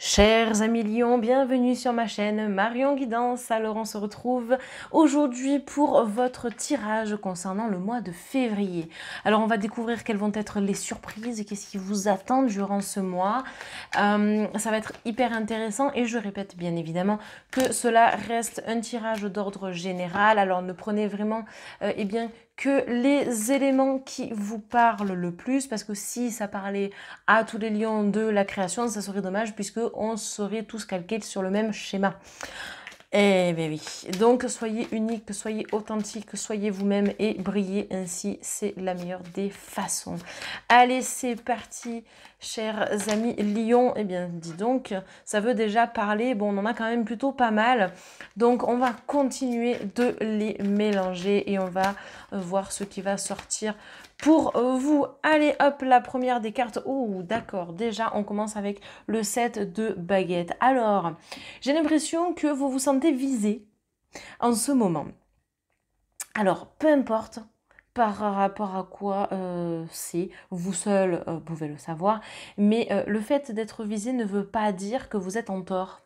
Chers amis Lions, bienvenue sur ma chaîne Marion Guidance. Alors on se retrouve aujourd'hui pour votre tirage concernant le mois de février. Alors on va découvrir quelles vont être les surprises et qu'est-ce qui vous attend durant ce mois. Ça va être hyper intéressant et je répète bien évidemment que cela reste un tirage d'ordre général. Alors ne prenez vraiment que les éléments qui vous parlent le plus, parce que si ça parlait à tous les lions de la création, ça serait dommage puisque on serait tous calqués sur le même schéma. Eh bien oui, donc soyez unique, soyez authentique, soyez vous-même et brillez ainsi, c'est la meilleure des façons. Allez, c'est parti, chers amis Lions. Eh bien, dis donc, ça veut déjà parler, bon, on en a quand même plutôt pas mal, donc on va continuer de les mélanger et on va voir ce qui va sortir pour vous. Allez, hop, la première des cartes. Oh, d'accord, déjà, on commence avec le set de baguettes. Alors, j'ai l'impression que vous vous sentez visé en ce moment. Alors, peu importe par rapport à quoi c'est, vous seul pouvez le savoir, mais le fait d'être visé ne veut pas dire que vous êtes en tort.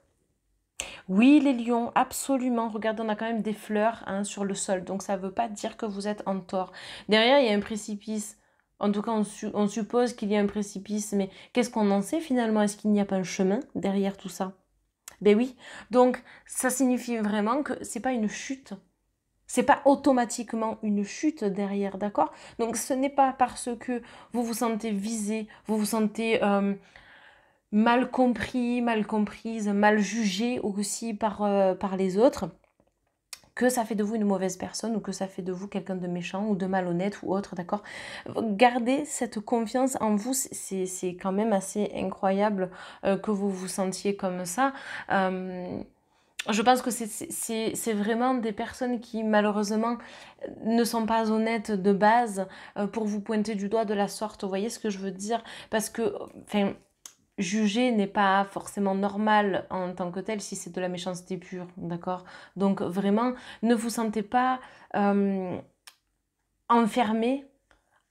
Oui, les lions, absolument. Regardez, on a quand même des fleurs sur le sol, donc ça ne veut pas dire que vous êtes en tort. Derrière, il y a un précipice. En tout cas, on suppose qu'il y a un précipice, mais qu'est-ce qu'on en sait finalement? Est-ce qu'il n'y a pas un chemin derrière tout ça? Ben oui, donc ça signifie vraiment que c'est pas une chute. C'est pas automatiquement une chute derrière, d'accord? Donc ce n'est pas parce que vous vous sentez visé, vous vous sentez mal compris, mal comprise, mal jugé aussi par les autres, que ça fait de vous une mauvaise personne ou que ça fait de vous quelqu'un de méchant ou de malhonnête ou autre, d'accord? Gardez cette confiance en vous, c'est quand même assez incroyable que vous vous sentiez comme ça. Je pense que c'est vraiment des personnes qui malheureusement ne sont pas honnêtes de base pour vous pointer du doigt de la sorte. Vous voyez ce que je veux dire? Parce que, enfin, juger n'est pas forcément normal en tant que tel si c'est de la méchanceté pure, d'accord? Donc vraiment, ne vous sentez pas enfermé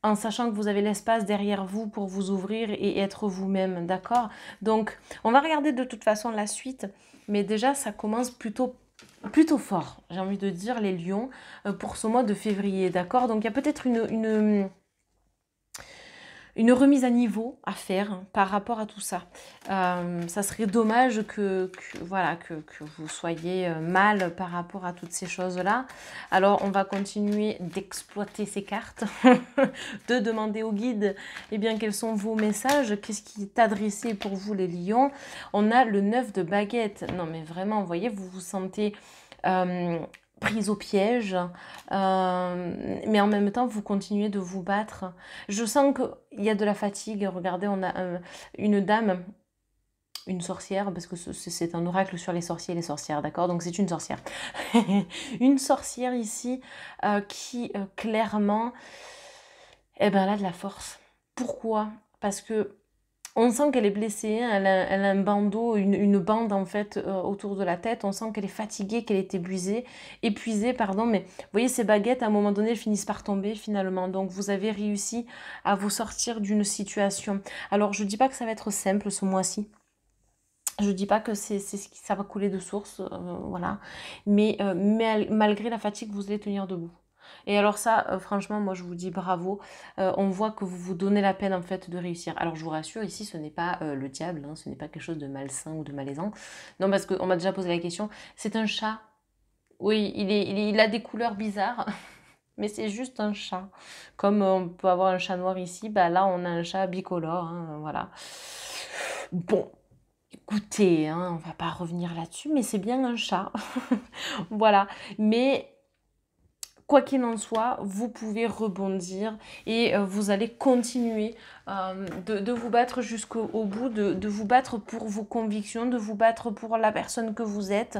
en sachant que vous avez l'espace derrière vous pour vous ouvrir et être vous-même, d'accord? Donc, on va regarder de toute façon la suite, mais déjà, ça commence plutôt fort, j'ai envie de dire, les lions, pour ce mois de février, d'accord? Donc, il y a peut-être une remise à niveau à faire par rapport à tout ça. Ça serait dommage voilà, que vous soyez mal par rapport à toutes ces choses-là. Alors, on va continuer d'exploiter ces cartes, de demander au guide eh bien, quels sont vos messages, qu'est-ce qui est adressé pour vous les lions. On a le 9 de baguette. Non, mais vraiment, vous voyez, vous vous sentez prise au piège, mais en même temps, vous continuez de vous battre. Je sens qu'il y a de la fatigue. Regardez, on a une dame, une sorcière, parce que c'est un oracle sur les sorciers et les sorcières, d'accord? Donc c'est une sorcière. Une sorcière ici qui clairement, eh ben, elle a de la force. Pourquoi? Parce que on sent qu'elle est blessée, elle a un bandeau, une bande en fait autour de la tête. On sent qu'elle est fatiguée, qu'elle est épuisée, pardon. Mais vous voyez, ces baguettes, à un moment donné, elles finissent par tomber finalement. Donc vous avez réussi à vous sortir d'une situation. Alors je ne dis pas que ça va être simple ce mois-ci. Je ne dis pas que ça va couler de source, voilà. Mais malgré la fatigue, vous allez tenir debout. Et alors ça, franchement, moi je vous dis bravo. On voit que vous vous donnez la peine en fait de réussir. Alors je vous rassure, ici ce n'est pas le diable, hein, ce n'est pas quelque chose de malsain ou de malaisant. Non, parce qu'on m'a déjà posé la question. C'est un chat. Oui, il a des couleurs bizarres, mais c'est juste un chat. Comme on peut avoir un chat noir ici, bah là on a un chat bicolore, hein, voilà. Bon, écoutez, hein, on va pas revenir là-dessus, mais c'est bien un chat. Voilà. Mais quoi qu'il en soit, vous pouvez rebondir et vous allez continuer de vous battre jusqu'au bout, de vous battre pour vos convictions, de vous battre pour la personne que vous êtes.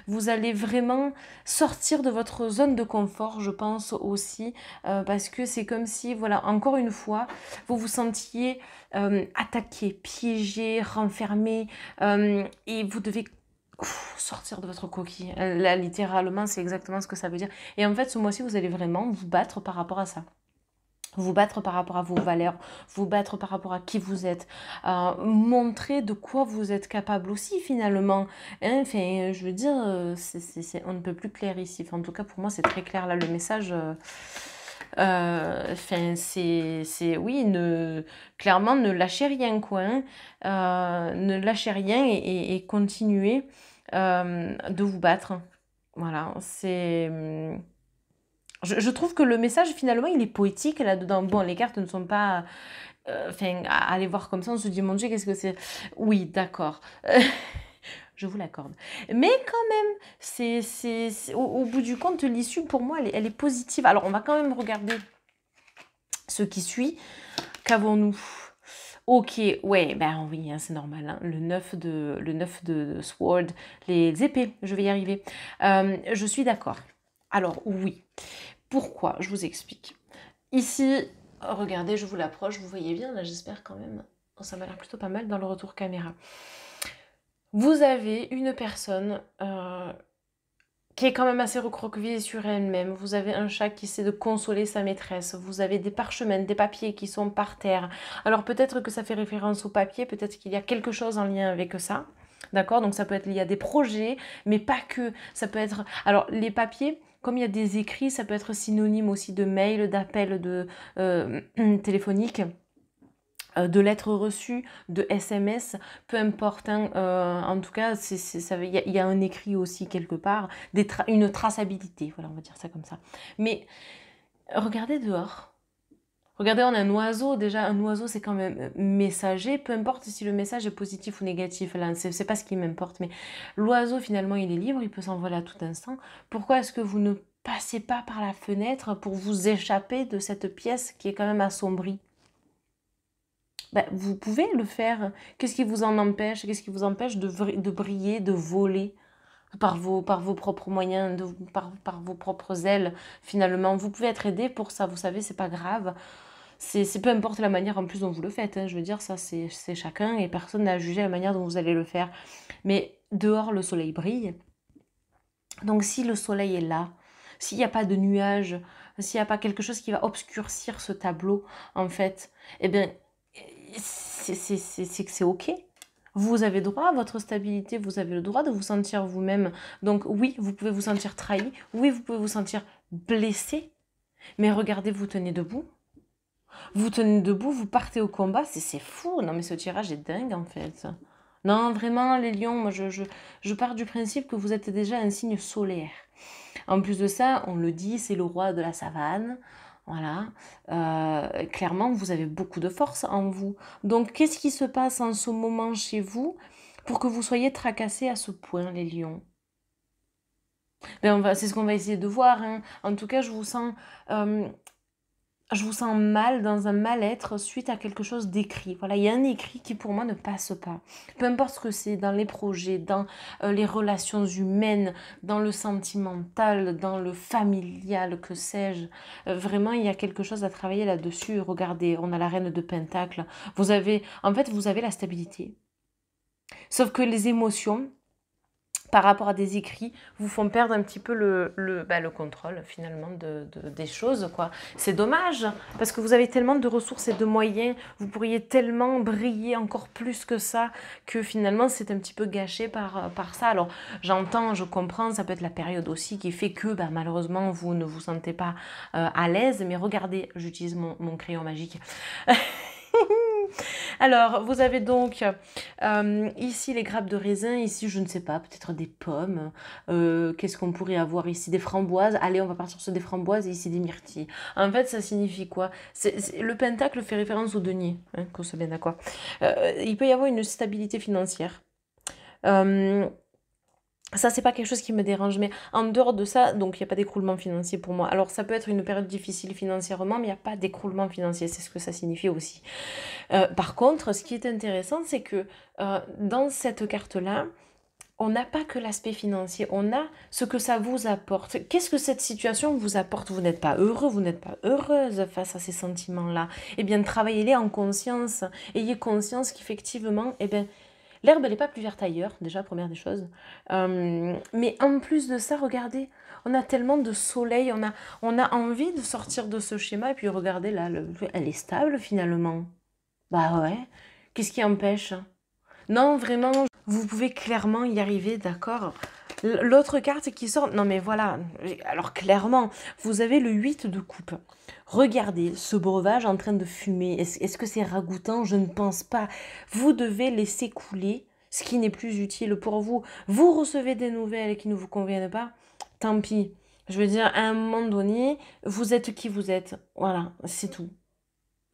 Vous allez vraiment sortir de votre zone de confort, je pense aussi, parce que c'est comme si, voilà, encore une fois, vous vous sentiez attaqué, piégé, renfermé, et vous devez sortir de votre coquille. Là, littéralement, c'est exactement ce que ça veut dire. Et en fait, ce mois-ci, vous allez vraiment vous battre par rapport à ça. Vous battre par rapport à vos valeurs, vous battre par rapport à qui vous êtes, montrer de quoi vous êtes capable aussi finalement. Hein, enfin, je veux dire, on ne peut plus clair ici. Enfin, en tout cas, pour moi, c'est très clair là le message. Enfin, oui, clairement, ne lâchez rien, quoi. Hein. Ne lâchez rien et continuez de vous battre. Voilà, je trouve que le message, finalement, il est poétique là-dedans. Bon, les cartes ne sont pas... Enfin, à aller voir comme ça, on se dit, mon Dieu, qu'est-ce que c'est? Oui, d'accord. Je vous l'accorde. Mais quand même, au bout du compte, l'issue, pour moi, elle est positive. Alors, on va quand même regarder ce qui suit. Qu'avons-nous? Ok, ouais, ben oui, hein, c'est normal. Hein. Le 9 de Sword, les épées, je vais y arriver. Je suis d'accord. Alors, oui. Pourquoi? Je vous explique. Ici, regardez, je vous l'approche, vous voyez bien, là j'espère quand même. Oh, ça m'a l'air plutôt pas mal dans le retour caméra. Vous avez une personne qui est quand même assez recroquevillée sur elle-même. Vous avez un chat qui essaie de consoler sa maîtresse. Vous avez des parchemins, des papiers qui sont par terre. Alors peut-être que ça fait référence aux papiers, peut-être qu'il y a quelque chose en lien avec ça. D'accord? Donc ça peut être lié à des projets, mais pas que. Ça peut être... Alors les papiers... Comme il y a des écrits, ça peut être synonyme aussi de mail, d'appel téléphonique, de lettres reçues, de SMS, peu importe. Hein, en tout cas, il y a un écrit aussi quelque part, une traçabilité, voilà, on va dire ça comme ça. Mais regardez dehors. Regardez, on a un oiseau. Déjà, un oiseau, c'est quand même messager. Peu importe si le message est positif ou négatif. Là, c'est pas ce qui m'importe. Mais l'oiseau, finalement, il est libre. Il peut s'envoler à tout instant. Pourquoi est-ce que vous ne passez pas par la fenêtre pour vous échapper de cette pièce qui est quand même assombrie? Ben, vous pouvez le faire. Qu'est-ce qui vous en empêche? Qu'est-ce qui vous empêche de briller, de voler par vos propres moyens, par vos propres ailes, finalement? Vous pouvez être aidé pour ça, vous savez, c'est pas grave. C'est peu importe la manière en plus dont vous le faites. Hein. Je veux dire, ça, c'est chacun et personne n'a à juger la manière dont vous allez le faire. Mais dehors, le soleil brille. Donc, si le soleil est là, s'il n'y a pas de nuages, s'il n'y a pas quelque chose qui va obscurcir ce tableau, en fait, eh bien, c'est que c'est OK. Vous avez droit à votre stabilité, vous avez le droit de vous sentir vous-même. Donc oui, vous pouvez vous sentir trahi, oui, vous pouvez vous sentir blessé, mais regardez, vous tenez debout. Vous tenez debout, vous partez au combat, c'est fou. Non mais ce tirage est dingue en fait. Non, vraiment, les lions, moi je pars du principe que vous êtes déjà un signe solaire. En plus de ça, on le dit, c'est le roi de la savane. Voilà. Clairement, vous avez beaucoup de force en vous. Donc, qu'est-ce qui se passe en ce moment chez vous pour que vous soyez tracassés à ce point, les lions? Ben, c'est ce qu'on va essayer de voir. Hein. En tout cas, je vous sens mal, dans un mal-être suite à quelque chose d'écrit. Voilà, il y a un écrit qui pour moi ne passe pas. Peu importe ce que c'est, dans les projets, dans les relations humaines, dans le sentimental, dans le familial, que sais-je. Vraiment, il y a quelque chose à travailler là-dessus. Regardez, on a la reine de Pentacle. En fait, vous avez la stabilité. Sauf que les émotions, par rapport à des écrits, vous font perdre un petit peu le contrôle finalement des choses, quoi. C'est dommage, parce que vous avez tellement de ressources et de moyens, vous pourriez tellement briller encore plus que ça, que finalement c'est un petit peu gâché par ça. Alors j'entends, je comprends, ça peut être la période aussi qui fait que malheureusement vous ne vous sentez pas à l'aise, mais regardez, j'utilise mon crayon magique. Alors, vous avez donc ici les grappes de raisin, ici je ne sais pas, peut-être des pommes. Qu'est-ce qu'on pourrait avoir ici? Des framboises. Allez, on va partir sur des framboises et ici des myrtilles. En fait, ça signifie quoi? Le pentacle fait référence au denier, hein, qu'on soit bien d'accord. Il peut y avoir une stabilité financière. Ça, c'est pas quelque chose qui me dérange, mais en dehors de ça, donc il n'y a pas d'écroulement financier pour moi. Alors, ça peut être une période difficile financièrement, mais il n'y a pas d'écroulement financier, c'est ce que ça signifie aussi. Par contre, ce qui est intéressant, c'est que dans cette carte-là, on n'a pas que l'aspect financier, on a ce que ça vous apporte. Qu'est-ce que cette situation vous apporte? Vous n'êtes pas heureux, vous n'êtes pas heureuse face à ces sentiments-là. Eh bien, travaillez-les en conscience. Ayez conscience qu'effectivement, eh bien, L'herbe, elle n'est pas plus verte ailleurs, déjà, première des choses. Mais en plus de ça, regardez, on a tellement de soleil, on a envie de sortir de ce schéma. Et puis regardez là, elle est stable finalement. Bah ouais, qu'est-ce qui empêche? Non, vraiment, vous pouvez clairement y arriver, d'accord? L'autre carte qui sort, non mais voilà, alors clairement, vous avez le 8 de coupe. Regardez ce breuvage en train de fumer. Est-ce que c'est ragoûtant? Je ne pense pas. Vous devez laisser couler ce qui n'est plus utile pour vous. Vous recevez des nouvelles qui ne vous conviennent pas, tant pis. Je veux dire, à un moment donné, vous êtes qui vous êtes. Voilà, c'est tout.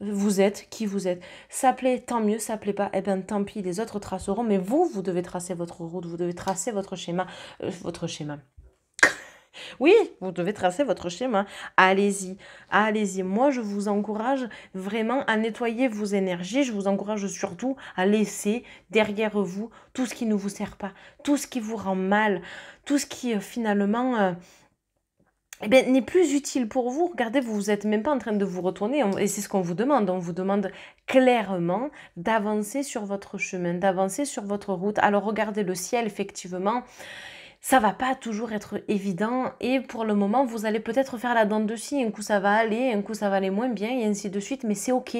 Vous êtes qui vous êtes. Ça plaît, tant mieux, ça plaît pas, eh bien tant pis, les autres traceront, mais vous devez tracer votre route, vous devez tracer votre schéma. Votre schéma. Oui, vous devez tracer votre schéma. Allez-y, allez-y. Moi, je vous encourage vraiment à nettoyer vos énergies. Je vous encourage surtout à laisser derrière vous tout ce qui ne vous sert pas, tout ce qui vous rend mal, tout ce qui finalement eh bien, n'est plus utile pour vous. Regardez, vous n'êtes même pas en train de vous retourner. Et c'est ce qu'on vous demande. On vous demande clairement d'avancer sur votre chemin, d'avancer sur votre route. Alors regardez le ciel, effectivement. Ça va pas toujours être évident et pour le moment, vous allez peut-être faire la dent de scie. Un coup, ça va aller, un coup, ça va aller moins bien et ainsi de suite. Mais c'est OK.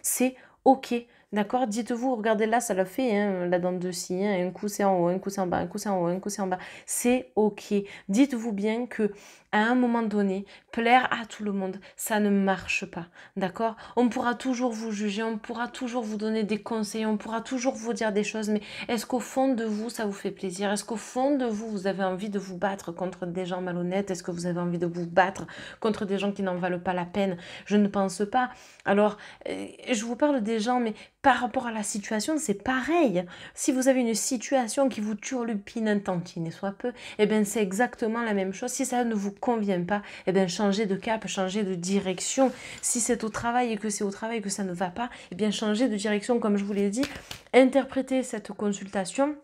C'est OK. D'accord? Dites-vous, regardez là, ça l'a fait, hein, la dent de scie. Hein. Un coup, c'est en haut, un coup, c'est en bas, un coup, c'est en haut, un coup, c'est en bas. C'est OK. Dites-vous bien que à un moment donné, plaire à tout le monde, ça ne marche pas. D'accord? On pourra toujours vous juger, on pourra toujours vous donner des conseils, on pourra toujours vous dire des choses, mais est-ce qu'au fond de vous, ça vous fait plaisir? Est-ce qu'au fond de vous, vous avez envie de vous battre contre des gens malhonnêtes? Est-ce que vous avez envie de vous battre contre des gens qui n'en valent pas la peine? Je ne pense pas. Alors, je vous parle des gens, mais par rapport à la situation, c'est pareil. Si vous avez une situation qui vous turlupine un tantinet soit peu, eh bien c'est exactement la même chose. Si ça ne vous convient pas, eh bien changez de cap, changez de direction. Si c'est au travail et que c'est au travail que ça ne va pas, eh bien changez de direction, comme je vous l'ai dit. Interprétez cette consultation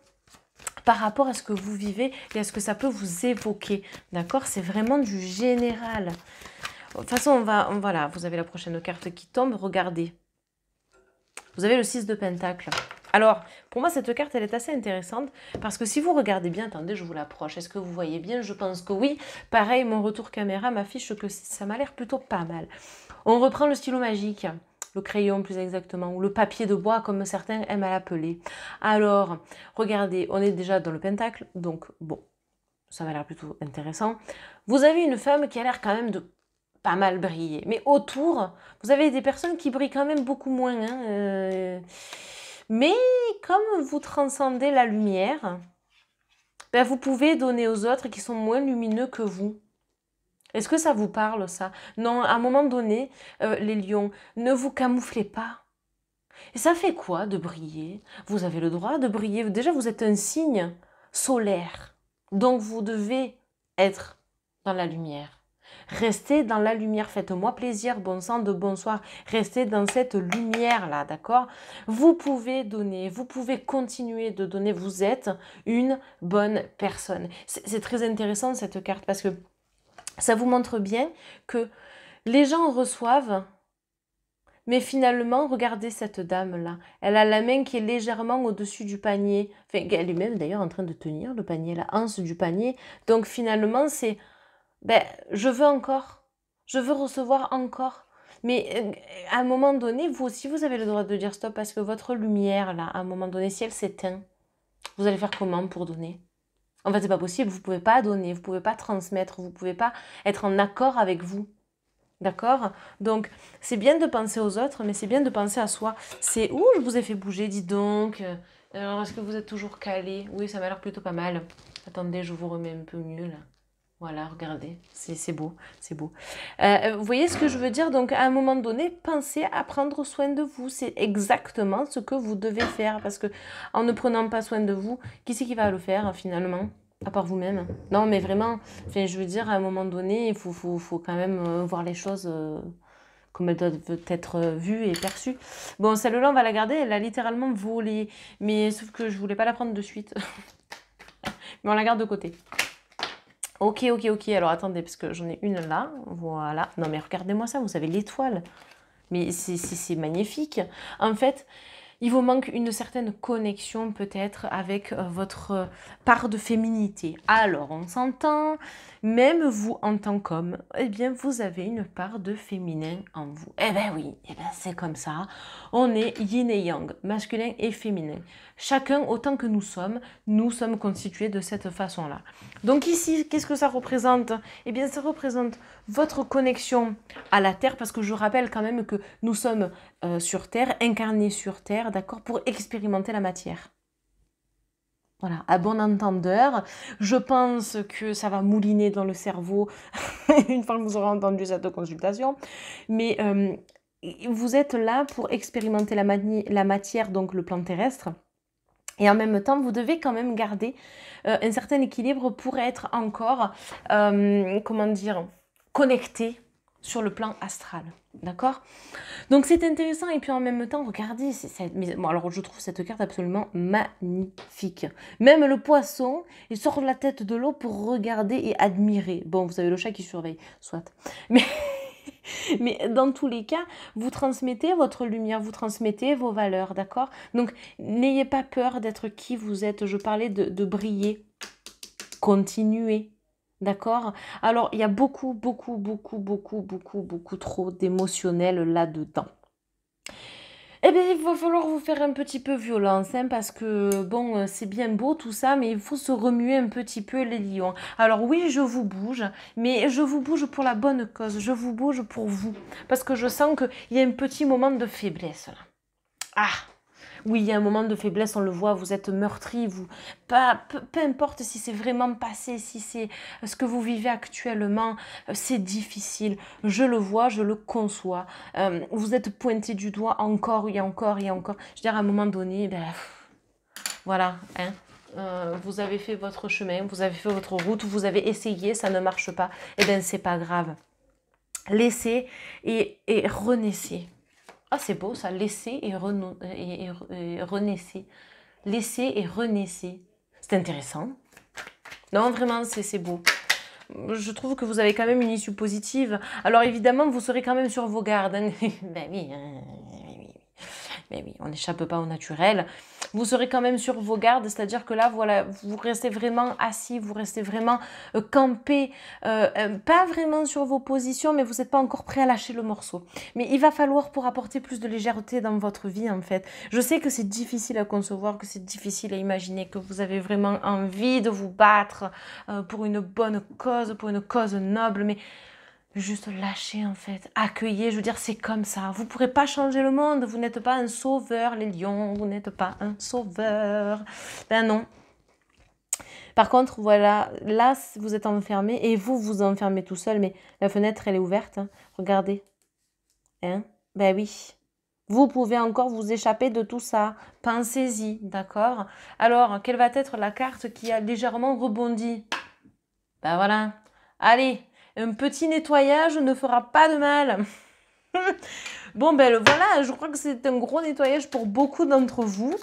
par rapport à ce que vous vivez et à ce que ça peut vous évoquer. D'accord? C'est vraiment du général. De toute façon, voilà, vous avez la prochaine carte qui tombe. Regardez. Vous avez le 6 de Pentacle. Alors, pour moi, cette carte, elle est assez intéressante parce que si vous regardez bien, attendez, je vous l'approche. Est-ce que vous voyez bien? Je pense que oui. Pareil, mon retour caméra m'affiche que ça m'a l'air plutôt pas mal. On reprend le stylo magique, le crayon plus exactement, ou le papier de bois comme certains aiment à l'appeler. Alors, regardez, on est déjà dans le Pentacle, donc bon, ça m'a l'air plutôt intéressant. Vous avez une femme qui a l'air quand même de pas mal briller. Mais autour, vous avez des personnes qui brillent quand même beaucoup moins. Hein, mais comme vous transcendez la lumière, ben vous pouvez donner aux autres qui sont moins lumineux que vous. Est-ce que ça vous parle, ça? Non, à un moment donné, les lions, ne vous camouflez pas. Et ça fait quoi de briller? Vous avez le droit de briller. Déjà, vous êtes un signe solaire. Donc, vous devez être dans la lumière. Restez dans la lumière, faites-moi plaisir, bon sang de bonsoir, restez dans cette lumière-là, d'accord? Vous pouvez donner, vous pouvez continuer de donner, vous êtes une bonne personne. C'est très intéressant cette carte parce que ça vous montre bien que les gens reçoivent, mais finalement, regardez cette dame-là, elle a la main qui est légèrement au-dessus du panier, enfin, elle est même d'ailleurs en train de tenir le panier, la hanse du panier, donc finalement c'est... Ben, je veux encore. Je veux recevoir encore. Mais à un moment donné, vous aussi, vous avez le droit de dire stop parce que votre lumière, là, à un moment donné, si elle s'éteint, vous allez faire comment pour donner? En fait, c'est pas possible. Vous pouvez pas donner, vous pouvez pas transmettre, vous pouvez pas être en accord avec vous. D'accord? Donc, c'est bien de penser aux autres, mais c'est bien de penser à soi. C'est où je vous ai fait bouger, dis donc. Alors, est-ce que vous êtes toujours calé? Oui, ça m'a l'air plutôt pas mal. Attendez, je vous remets un peu mieux, là. Voilà, regardez, c'est beau, c'est beau. Vous voyez ce que je veux dire? Donc, à un moment donné, pensez à prendre soin de vous. C'est exactement ce que vous devez faire. Parce que en ne prenant pas soin de vous, qui c'est qui va le faire, finalement? À part vous-même. Non, mais vraiment, enfin, je veux dire, à un moment donné, il faut quand même voir les choses comme elles doivent être vues et perçues. Bon, celle-là, on va la garder. Elle a littéralement volé. Mais sauf que je voulais pas la prendre de suite. Mais on la garde de côté. Ok, alors attendez, parce que j'en ai une là, voilà. Non mais regardez-moi ça, vous savez l'étoile. Mais c'est magnifique. En fait, Il vous manque une certaine connexion peut-être avec votre part de féminité. Alors, on s'entend, même vous en tant qu'homme, eh bien, vous avez une part de féminin en vous. Eh ben oui, eh ben c'est comme ça. On est yin et yang, masculin et féminin. Chacun, autant que nous sommes constitués de cette façon-là. Donc ici, qu'est-ce que ça représente? Eh bien, ça représente votre connexion à la Terre, parce que je rappelle quand même que nous sommes sur Terre, incarnés sur Terre, d'accord, pour expérimenter la matière. Voilà, à bon entendeur, je pense que ça va mouliner dans le cerveau une fois que vous aurez entendu cette consultation, mais vous êtes là pour expérimenter la matière, donc le plan terrestre, et en même temps, vous devez quand même garder un certain équilibre pour être encore, comment dire, connecté sur le plan astral. D'accord? Donc c'est intéressant, et puis en même temps, regardez, bon, alors je trouve cette carte absolument magnifique. Même le poisson, il sort de la tête de l'eau pour regarder et admirer. Bon, vous avez le chat qui surveille, soit. Mais... Mais dans tous les cas, vous transmettez votre lumière, vous transmettez vos valeurs, d'accord? Donc, n'ayez pas peur d'être qui vous êtes. Je parlais de briller, continuer, d'accord? Alors, il y a beaucoup trop d'émotionnel là-dedans. Eh bien, il va falloir vous faire un petit peu violence, hein, parce que, bon, c'est bien beau tout ça, mais il faut se remuer un petit peu les lions. Alors oui, je vous bouge, mais je vous bouge pour la bonne cause, je vous bouge pour vous, parce que je sens qu'il y a un petit moment de faiblesse, là. Ah! Oui, il y a un moment de faiblesse, on le voit, vous êtes meurtri, peu importe si c'est vraiment passé, si c'est ce que vous vivez actuellement, c'est difficile. Je le vois, je le conçois. Vous êtes pointé du doigt encore et encore et encore. Je veux dire, à un moment donné, ben, voilà, hein. Vous avez fait votre chemin, vous avez fait votre route, vous avez essayé, ça ne marche pas. Eh bien, c'est pas grave. Laissez et renaissez. Ah, c'est beau ça, laissez et renaissez. Laissez et renaissez. C'est intéressant. Non, vraiment, c'est beau. Je trouve que vous avez quand même une issue positive. Alors évidemment, vous serez quand même sur vos gardes. Hein. Ben oui, mais oui, on n'échappe pas au naturel. Vous serez quand même sur vos gardes, c'est-à-dire que là, voilà, vous restez vraiment assis, vous restez vraiment campé, pas vraiment sur vos positions, mais vous n'êtes pas encore prêt à lâcher le morceau. Mais il va falloir, pour apporter plus de légèreté dans votre vie, en fait. Je sais que c'est difficile à concevoir, que c'est difficile à imaginer, que vous avez vraiment envie de vous battre pour une bonne cause, pour une cause noble, mais... Juste lâcher en fait, accueillir, je veux dire c'est comme ça. Vous ne pourrez pas changer le monde, vous n'êtes pas un sauveur les lions, vous n'êtes pas un sauveur. Ben non. Par contre voilà, là vous êtes enfermé et vous vous enfermez tout seul, mais la fenêtre elle est ouverte, hein. Regardez. Hein? Ben oui. Vous pouvez encore vous échapper de tout ça. Pensez-y, d'accord? Alors, quelle va être la carte qui a légèrement rebondi? Ben voilà. Allez, un petit nettoyage ne fera pas de mal. Bon, ben voilà, je crois que c'est un gros nettoyage pour beaucoup d'entre vous.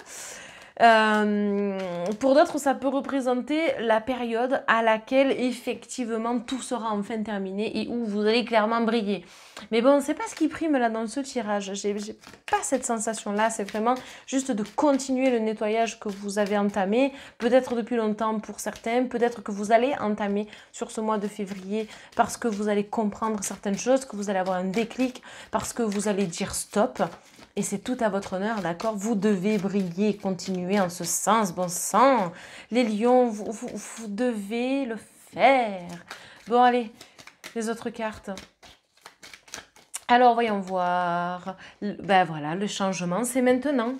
Pour d'autres, ça peut représenter la période à laquelle effectivement tout sera enfin terminé et où vous allez clairement briller. Mais bon, c'est pas ce qui prime là dans ce tirage. J'ai pas cette sensation-là. C'est vraiment juste de continuer le nettoyage que vous avez entamé, peut-être depuis longtemps pour certains, peut-être que vous allez entamer sur ce mois de février parce que vous allez comprendre certaines choses, que vous allez avoir un déclic, parce que vous allez dire stop. Et c'est tout à votre honneur, d'accord? Vous devez briller, continuer en ce sens, bon sang. Les lions, vous devez le faire. Bon, allez, les autres cartes. Alors, voyons voir. Ben voilà, le changement, c'est maintenant.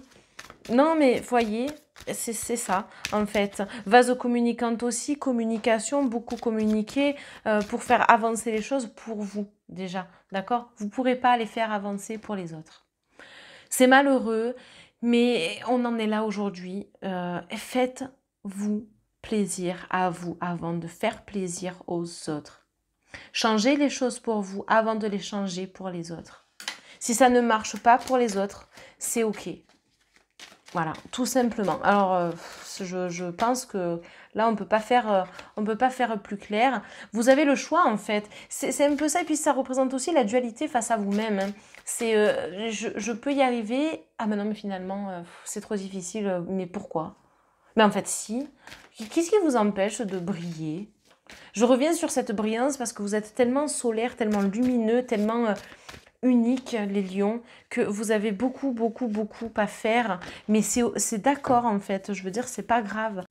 Non, mais voyez, c'est ça, en fait. Vase communicante aussi, communication, beaucoup communiquer pour faire avancer les choses pour vous, déjà, d'accord? Vous ne pourrez pas les faire avancer pour les autres. C'est malheureux, mais on en est là aujourd'hui. Faites-vous plaisir à vous avant de faire plaisir aux autres. Changez les choses pour vous avant de les changer pour les autres. Si ça ne marche pas pour les autres, c'est OK. Voilà, tout simplement. Alors, je pense que là, on peut pas faire plus clair. Vous avez le choix, en fait. C'est un peu ça, et puis ça représente aussi la dualité face à vous-même, hein. C'est, je peux y arriver. Ah, mais non, mais finalement, c'est trop difficile. Mais pourquoi? Mais en fait, si. Qu'est-ce qui vous empêche de briller? Je reviens sur cette brillance parce que vous êtes tellement solaire, tellement lumineux, tellement unique, les lions, que vous avez beaucoup, beaucoup, beaucoup à faire. Mais c'est d'accord, en fait. Je veux dire, c'est pas grave.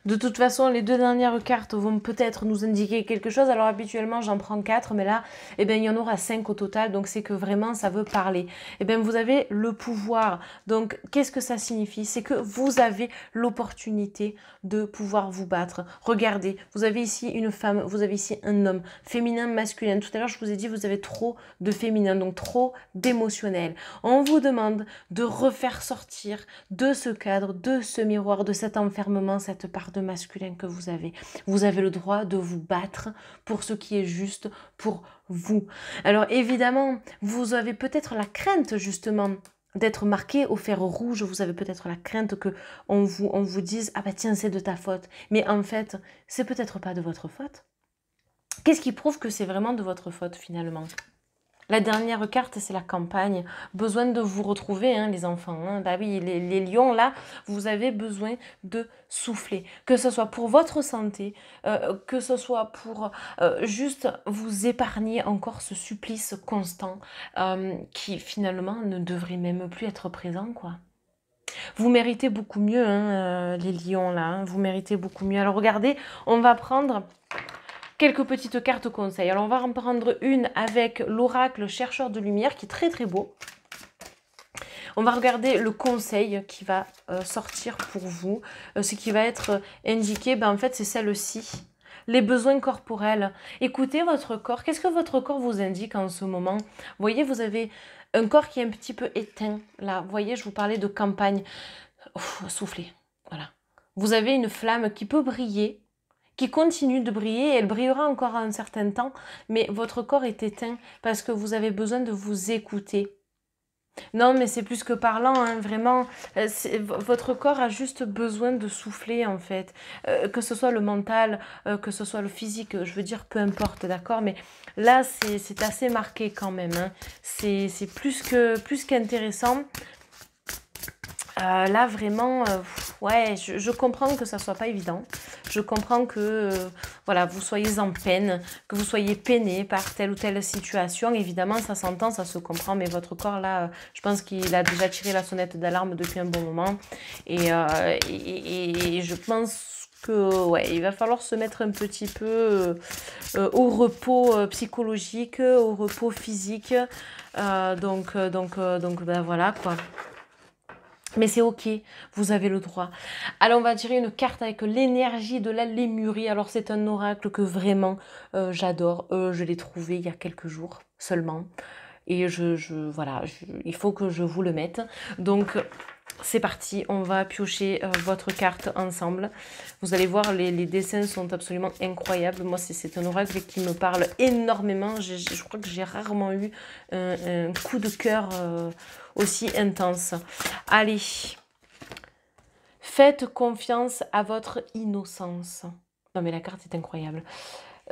De toute façon, les deux dernières cartes vont peut-être nous indiquer quelque chose. Alors habituellement, j'en prends 4, mais là, eh bien, il y en aura 5 au total. Donc c'est que vraiment, ça veut parler. Eh bien, vous avez le pouvoir. Donc, qu'est-ce que ça signifie? C'est que vous avez l'opportunité de pouvoir vous battre. Regardez, vous avez ici une femme, vous avez ici un homme, féminin, masculin. Tout à l'heure, je vous ai dit, vous avez trop de féminin, donc trop d'émotionnel. On vous demande de refaire sortir de ce cadre, de ce miroir, de cet enfermement, cette part de masculin que vous avez. Vous avez le droit de vous battre pour ce qui est juste pour vous. Alors évidemment, vous avez peut-être la crainte justement d'être marqué au fer rouge, vous avez peut-être la crainte que on vous dise « Ah bah tiens, c'est de ta faute ». Mais en fait, c'est peut-être pas de votre faute. Qu'est-ce qui prouve que c'est vraiment de votre faute finalement ? La dernière carte, c'est la campagne. Besoin de vous retrouver, hein, les enfants. Hein. Bah oui, les lions, là, vous avez besoin de souffler. Que ce soit pour votre santé, que ce soit pour juste vous épargner encore ce supplice constant qui, finalement, ne devrait même plus être présent, quoi. Vous méritez beaucoup mieux, hein, les lions, là. Hein. Vous méritez beaucoup mieux. Alors, regardez, on va prendre quelques petites cartes conseils. Alors, on va en prendre une avec l'oracle chercheur de lumière qui est très très beau. On va regarder le conseil qui va sortir pour vous. Ce qui va être indiqué, ben, en fait, c'est celle-ci. Les besoins corporels. Écoutez votre corps. Qu'est-ce que votre corps vous indique en ce moment? Vous voyez, vous avez un corps qui est un petit peu éteint. Là, vous voyez, je vous parlais de campagne. Soufflez. Voilà. Vous avez une flamme qui peut briller, qui continue de briller, elle brillera encore un certain temps, mais votre corps est éteint parce que vous avez besoin de vous écouter. Non, mais c'est plus que parlant, hein, vraiment, votre corps a juste besoin de souffler, en fait, que ce soit le mental, que ce soit le physique, je veux dire, peu importe, d'accord, mais là, c'est assez marqué quand même, hein. C'est plus qu'intéressant. Là, vraiment, ouais, je comprends que ça soit pas évident. Je comprends que voilà, vous soyez en peine, que vous soyez peiné par telle ou telle situation. Évidemment, ça s'entend, ça se comprend, mais votre corps, là, je pense qu'il a déjà tiré la sonnette d'alarme depuis un bon moment. Et je pense que, ouais, il va falloir se mettre un petit peu au repos psychologique, au repos physique. Donc, ben voilà, quoi. Mais c'est ok, vous avez le droit. Alors on va tirer une carte avec l'énergie de la lémurie. Alors c'est un oracle que vraiment j'adore. Je l'ai trouvé il y a quelques jours seulement. Et voilà, il faut que je vous le mette. Donc c'est parti, on va piocher votre carte ensemble. Vous allez voir, les dessins sont absolument incroyables. Moi, c'est un oracle qui me parle énormément. Je crois que j'ai rarement eu un coup de cœur aussi intense. Allez, faites confiance à votre innocence. Non, mais la carte est incroyable.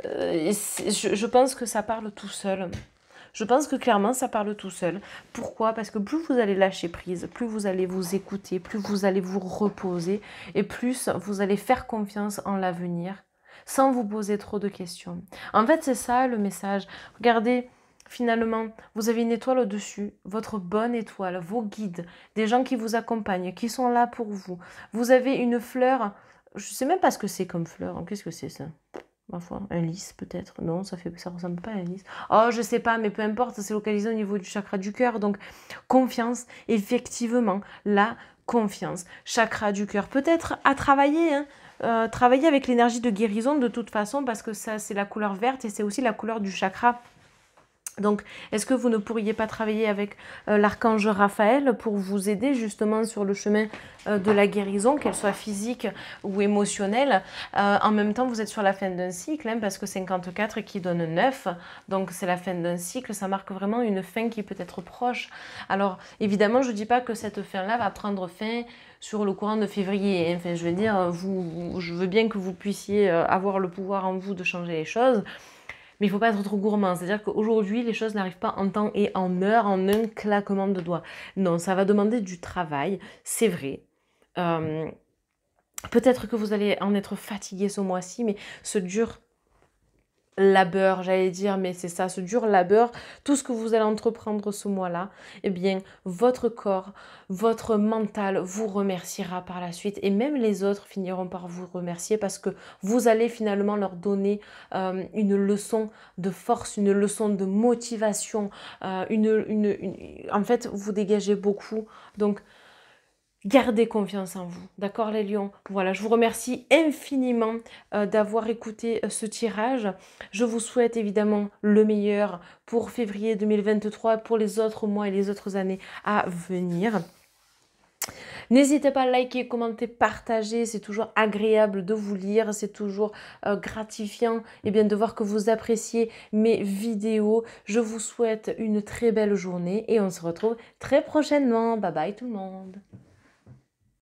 Je pense que ça parle tout seul. Je pense que clairement, ça parle tout seul. Pourquoi? Parce que plus vous allez lâcher prise, plus vous allez vous écouter, plus vous allez vous reposer et plus vous allez faire confiance en l'avenir sans vous poser trop de questions. En fait, c'est ça le message. Regardez, finalement, vous avez une étoile au-dessus, votre bonne étoile, vos guides, des gens qui vous accompagnent, qui sont là pour vous. Vous avez une fleur, je ne sais même pas ce que c'est comme fleur. Qu'est-ce que c'est ça? Ma foi, un lys peut-être. Non, ça ressemble pas à un lys. Oh, je sais pas, mais peu importe, c'est localisé au niveau du chakra du cœur. Donc, confiance, effectivement, la confiance. Chakra du cœur, peut-être à travailler, hein. Travailler avec l'énergie de guérison de toute façon, parce que ça, c'est la couleur verte et c'est aussi la couleur du chakra Donc, est-ce que vous ne pourriez pas travailler avec l'archange Raphaël pour vous aider justement sur le chemin de la guérison, qu'elle soit physique ou émotionnelle? En même temps, vous êtes sur la fin d'un cycle, hein, parce que 54 qui donne 9, donc c'est la fin d'un cycle, ça marque vraiment une fin qui peut être proche. Alors, évidemment, je ne dis pas que cette fin-là va prendre fin sur le courant de février, hein. Enfin, je veux dire, je veux bien que vous puissiez avoir le pouvoir en vous de changer les choses, mais il ne faut pas être trop gourmand. C'est-à-dire qu'aujourd'hui, les choses n'arrivent pas en temps et en heure, en un claquement de doigts. Non, ça va demander du travail, c'est vrai. Peut-être que vous allez en être fatigué ce mois-ci, mais ce dur labeur, j'allais dire, mais c'est ça, ce dur labeur, tout ce que vous allez entreprendre ce mois-là, eh bien, votre corps, votre mental vous remerciera par la suite, et même les autres finiront par vous remercier parce que vous allez finalement leur donner une leçon de force, une leçon de motivation, en fait, vous dégagez beaucoup, donc gardez confiance en vous, d'accord les lions? Voilà, je vous remercie infiniment d'avoir écouté ce tirage. Je vous souhaite évidemment le meilleur pour février 2023, pour les autres mois et les autres années à venir. N'hésitez pas à liker, commenter, partager, c'est toujours agréable de vous lire, c'est toujours gratifiant de voir que vous appréciez mes vidéos. Je vous souhaite une très belle journée et on se retrouve très prochainement. Bye bye tout le monde.